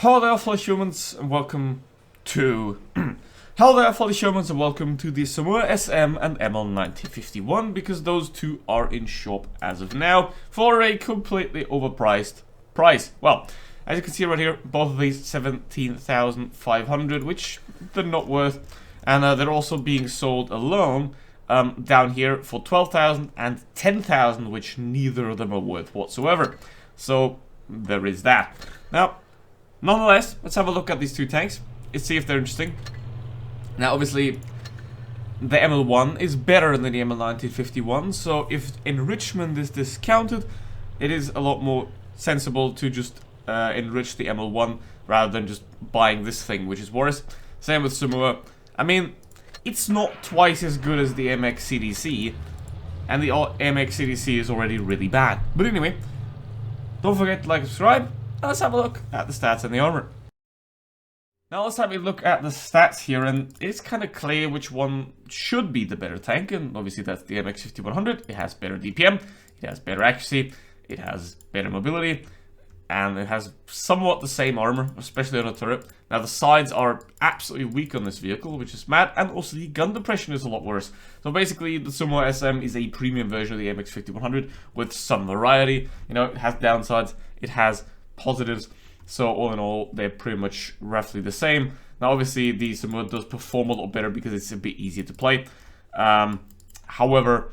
Hello there, fellow humans, and welcome to... Hello there, fellow humans, and welcome to the Somua SM and Emil 1951, because those two are in shop as of now for a completely overpriced price. Well, as you can see right here, both of these 17,500, which they're not worth, and they're also being sold alone down here for 12,000 and 10,000, which neither of them are worth whatsoever. So there is that. Now, nonetheless, let's have a look at these two tanks and see if they're interesting. Now, obviously, the ML1 is better than the ML 1951, so if enrichment is discounted, it is a lot more sensible to just enrich the ML1 rather than just buying this thing, which is worse. Same with Samoa. I mean, it's not twice as good as the MX CDC, and the MX CDC is already really bad. But anyway, don't forget to like and subscribe. Let's have a look at the stats and the armor. Now let's have a look at the stats here, and it's kind of clear which one should be the better tank, and obviously that's the MX 5100. It has better DPM, it has better accuracy, it has better mobility, and it has somewhat the same armor, especially on the turret. Now the sides are absolutely weak on this vehicle, which is mad, and also the gun depression is a lot worse. So basically the Somua SM is a premium version of the MX 5100 with some variety. You know, it has downsides, it has positives, so all in all they're pretty much roughly the same. Now obviously the Samoa does perform a lot better because it's a bit easier to play. However,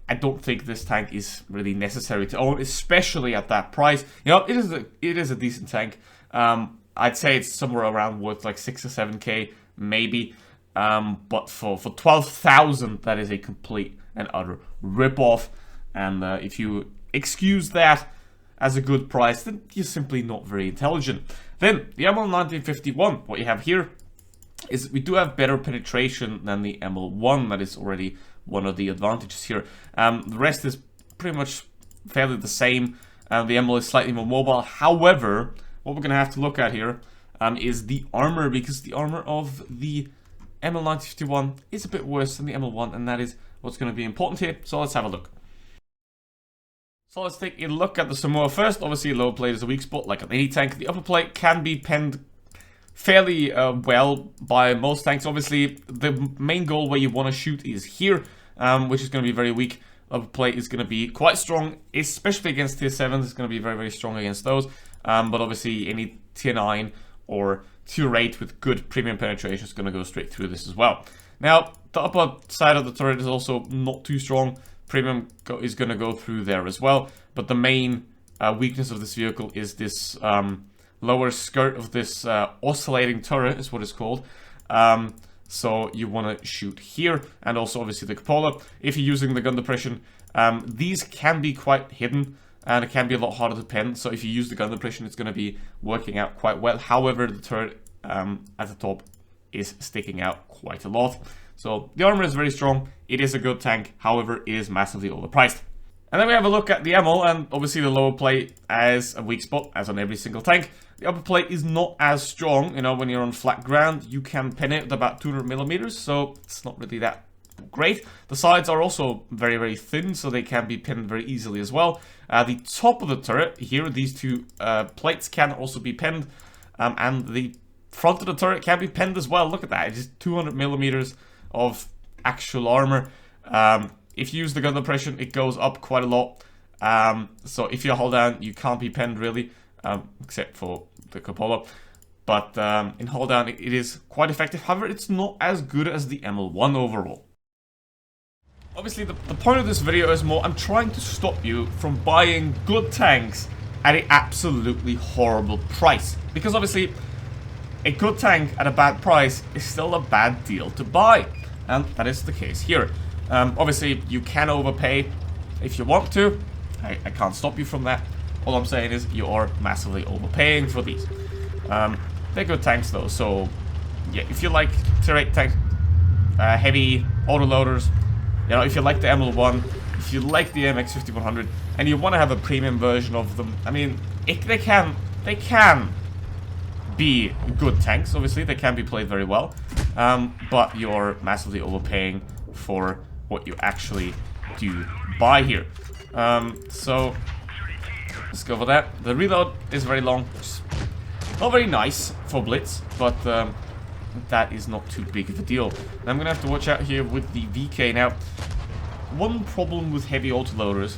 I don't think this tank is really necessary to own, especially at that price. You know, it is a decent tank. I'd say it's somewhere around worth like 6 or 7k maybe, but for 12,000 that is a complete and utter rip-off, and if you excuse that as a good price, then you're simply not very intelligent. Then, the ML 1951, what you have here is we do have better penetration than the ML1. That is already one of the advantages here. The rest is pretty much fairly the same. The ML is slightly more mobile. However, what we're going to have to look at here is the armor, because the armor of the ML 1951 is a bit worse than the ML1, and that is what's going to be important here. So let's have a look. So let's take a look at the Samoa first. Obviously, lower plate is a weak spot, like on any tank. The upper plate can be penned fairly well by most tanks. Obviously, the main goal where you want to shoot is here, which is going to be very weak. Upper plate is going to be quite strong, especially against tier 7s. It's going to be very, very strong against those. But obviously, any tier 9 or tier 8 with good premium penetration is going to go straight through this as well. Now, the upper side of the turret is also not too strong. Premium is going to go through there as well, but the main weakness of this vehicle is this lower skirt of this oscillating turret, is what it's called. So you want to shoot here, and also obviously the cupola. If you're using the gun depression, these can be quite hidden, and it can be a lot harder to pen. So if you use the gun depression, it's going to be working out quite well. However, the turret at the top is sticking out quite a lot. So the armor is very strong, it is a good tank, however it is massively overpriced. And then we have a look at the ML, and obviously the lower plate as a weak spot, as on every single tank. The upper plate is not as strong. You know, when you're on flat ground, you can pen it with about 200 millimeters, so it's not really that great. The sides are also very, very thin, so they can be pinned very easily as well. The top of the turret, here, these two plates can also be pinned, and the front of the turret can be pinned as well. Look at that, it's just 200 millimeters of actual armor. If you use the gun depression, it goes up quite a lot. So if you hold down, you can't be penned really, except for the cupola. But in hold down, it is quite effective. However, it's not as good as the ML1 overall. Obviously, the point of this video is more, I'm trying to stop you from buying good tanks at an absolutely horrible price. Because obviously, a good tank at a bad price is still a bad deal to buy. And that is the case here. Obviously, you can overpay if you want to. I can't stop you from that. All I'm saying is you are massively overpaying for these. They're good tanks though, so yeah, if you like tier 8 tanks, heavy autoloaders, you know, if you like the ML1, if you like the MX 5100, and you want to have a premium version of them, I mean, they can be good tanks. Obviously, they can be played very well, but you're massively overpaying for what you actually do buy here. So let's go for that. The reload is very long. Not very nice for Blitz, but that is not too big of a deal. And I'm going to have to watch out here with the VK. Now, one problem with heavy autoloaders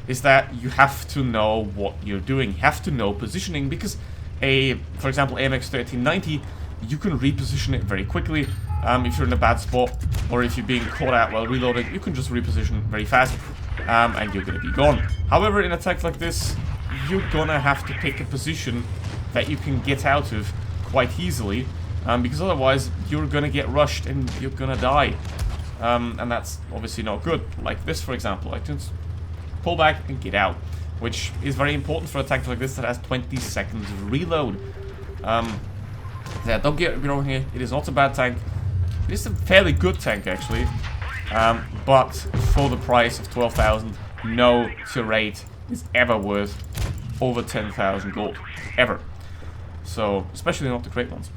is that you have to know what you're doing. You have to know positioning, because for example, AMX 1390, you can reposition it very quickly. If you're in a bad spot, or if you're being caught out while reloading, you can just reposition very fast, and you're going to be gone. However, in a tank like this, you're going to have to pick a position that you can get out of quite easily, because otherwise you're going to get rushed and you're going to die. And that's obviously not good. Like this, for example, I just pull back and get out, which is very important for a tank like this that has 20 seconds of reload. Yeah, don't get me wrong here, it is not a bad tank. It is a fairly good tank, actually. But for the price of 12,000, no tier rate is ever worth over 10,000 gold. Ever. So, especially not the great ones.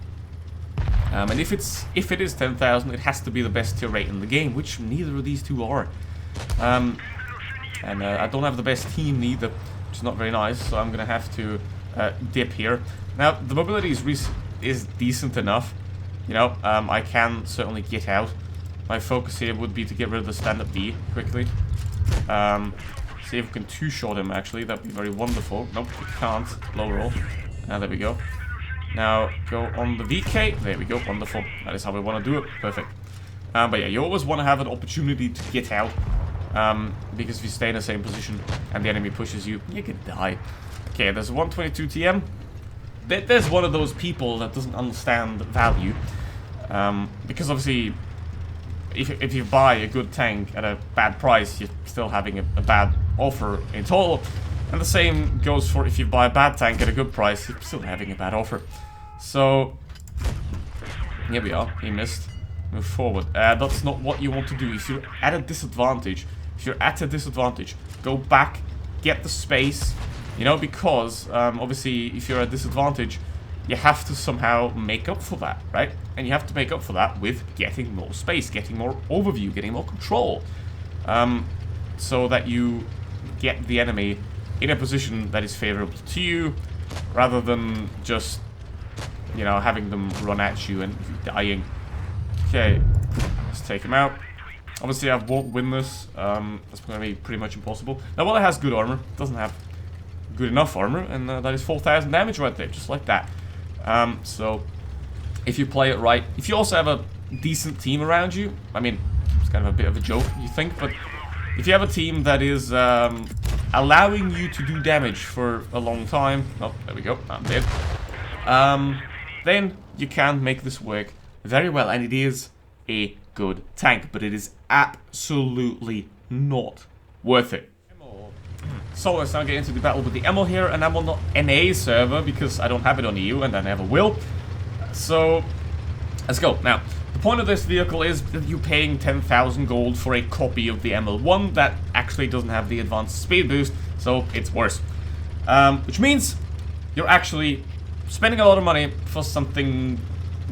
And if it is 10,000, it has to be the best tier rate in the game, which neither of these two are. And I don't have the best team neither, which is not very nice, so I'm gonna have to dip here. Now, the mobility is decent enough. You know, I can certainly get out. My focus here would be to get rid of the stand-up B quickly. See if we can two-shot him, actually. That'd be very wonderful. Nope, we can't. Low roll. There we go. Now, go on the VK. There we go. Wonderful. That is how we want to do it. Perfect. But yeah, you always want to have an opportunity to get out. Because if you stay in the same position and the enemy pushes you, you can die. Okay, there's 122 TM. There's one of those people that doesn't understand value. Because obviously, if you buy a good tank at a bad price, you're still having a bad offer in total. And the same goes for if you buy a bad tank at a good price, you're still having a bad offer. So, here we are. He missed. Move forward. That's not what you want to do. If you're at a disadvantage, go back, get the space. You know, because obviously if you're at a disadvantage, you have to somehow make up for that, right? And you have to make up for that with getting more space, getting more overview, getting more control. So that you get the enemy in a position that is favorable to you, rather than just, you know, having them run at you and you dying. Okay, let's take him out. Obviously, I won't win this. That's going to be pretty much impossible. Now, while it has good armor, it doesn't have good enough armor, and that is 4,000 damage right there, just like that. So, if you play it right, if you also have a decent team around you, I mean, it's kind of a bit of a joke, you think, but if you have a team that is allowing you to do damage for a long time, oh, there we go, I'm dead, then you can make this work very well, and it is a good tank, but it is absolutely not worth it. So let's now get into the battle with the Emil here, and I'm on the NA server because I don't have it on EU and I never will. So let's go. Now, the point of this vehicle is that you're paying 10,000 gold for a copy of the ML1 that actually doesn't have the advanced speed boost, so it's worse. Which means you're actually spending a lot of money for something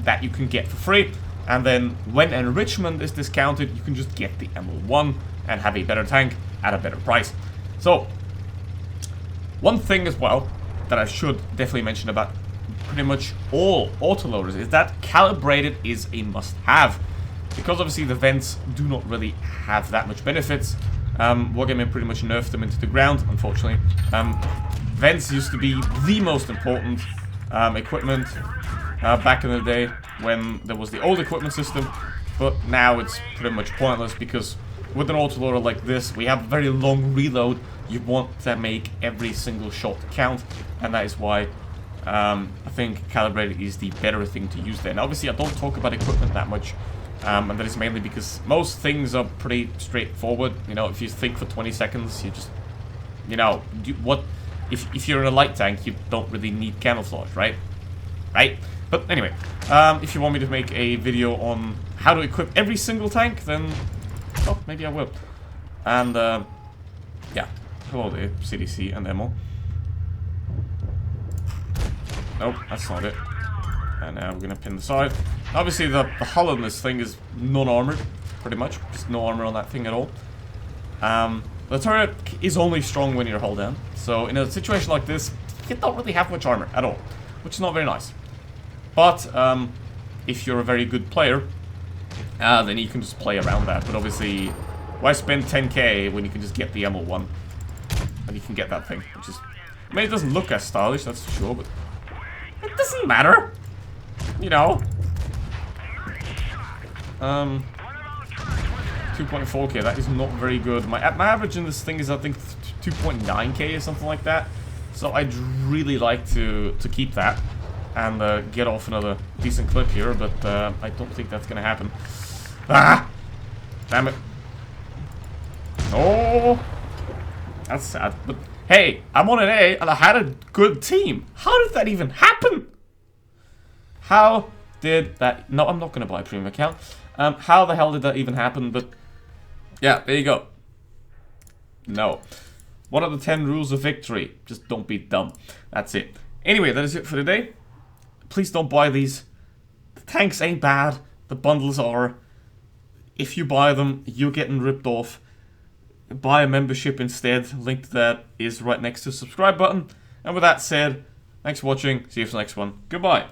that you can get for free, and then when enrichment is discounted, you can just get the ML1 and have a better tank at a better price. So, one thing as well that I should definitely mention about pretty much all autoloaders is that calibrated is a must-have. Because obviously the vents do not really have that much benefits. Wargaming pretty much nerfed them into the ground, unfortunately. Vents used to be the most important equipment back in the day when there was the old equipment system, but now it's pretty much pointless because with an autoloader like this, we have a very long reload. You want to make every single shot count, and that is why I think calibrated is the better thing to use there. And obviously I don't talk about equipment that much, and that is mainly because most things are pretty straightforward. You know, if you think for 20 seconds, you just, you know, if you're in a light tank, you don't really need camouflage, right? But anyway, if you want me to make a video on how to equip every single tank, then, oh, maybe I will. And, yeah. Hello there, CDC and Emil. Nope, that's not it. And now we're gonna pin the side. Obviously, the hull on this thing is non-armored, pretty much. Just no armor on that thing at all. The turret is only strong when you're hull down. So in a situation like this, you don't really have much armor at all. which is not very nice. But if you're a very good player, then you can just play around that. But obviously, why spend 10k when you can just get the Emil one? And you can get that thing, which is... I mean, it doesn't look as stylish, that's for sure, but... It doesn't matter! You know? 2.4k, that is not very good. My average in this thing is, I think, 2.9k or something like that. So I'd really like to keep that and get off another decent clip here, but I don't think that's gonna happen. Ah! Damn it. Oh! That's sad, but hey, I'm on an A and I had a good team. How did that even happen? How did that... No, I'm not gonna buy a premium account. How the hell did that even happen? But yeah, there you go. No. What are the 10 rules of victory? Just don't be dumb. That's it. Anyway, that is it for today. Please don't buy these. The tanks ain't bad. The bundles are. If you buy them, you're getting ripped off. Buy a membership instead. Link to that is right next to the subscribe button. And with that said, thanks for watching. See you for the next one. Goodbye.